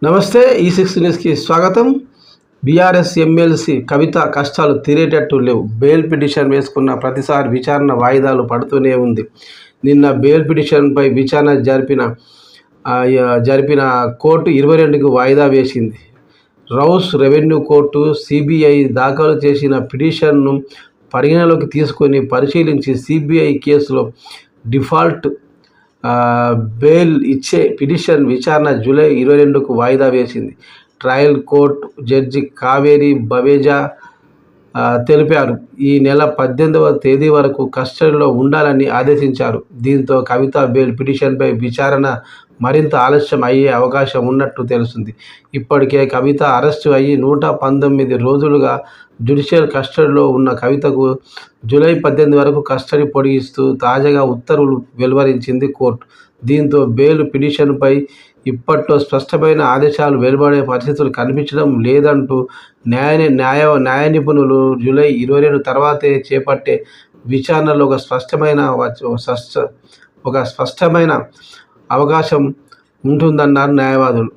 నమస్తే. ఈ6 న్యూస్కి స్వాగతం. బీఆర్ఎస్ ఎమ్మెల్సీ కవిత కష్టాలు తీరేటట్టు లేవు. బెయిల్ పిటిషన్ వేసుకున్న ప్రతిసారి విచారణ వాయిదాలు పడుతూనే ఉంది. నిన్న బెయిల్ పిటిషన్పై విచారణ జరిపిన కోర్టు 22కు వాయిదా వేసింది. రౌస్ రెవెన్యూ కోర్టు సిబిఐ దాఖలు చేసిన పిటిషన్ను పరిగణలోకి తీసుకొని పరిశీలించి సిబిఐ కేసులో డిఫాల్ట్ బెయిల్ ఇచ్చే పిటిషన్ విచారణ జూలై 22కు వాయిదా వేసింది. Trial court judge Kaveri Baweja తెలిపారు. ఈ నెల 18వ తేదీ వరకు కస్టడీలో ఉండాలని ఆదేశించారు. దీంతో కవిత బెయిల్ పిటిషన్పై విచారణ మరింత ఆలస్యం అయ్యే అవకాశం ఉన్నట్టు తెలుస్తుంది. ఇప్పటికే కవిత అరెస్టు అయ్యి 119 రోజులుగా జ్యుడిషియల్ కస్టడీలో ఉన్న కవితకు జూలై 18 వరకు కస్టడీ పొడిగిస్తూ తాజాగా ఉత్తర్వులు వెలువరించింది కోర్టు. దీంతో బెయిల్ పిటిషన్పై ఇప్పట్లో స్పష్టమైన ఆదేశాలు వెలువడే పరిస్థితులు కనిపించడం లేదంటూ న్యాయ నిపుణులు జూలై 22 తర్వాతే చేపట్టే విచారణలో ఒక స్పష్టమైన అవకాశం ఉంటుందన్నారు న్యాయవాదులు.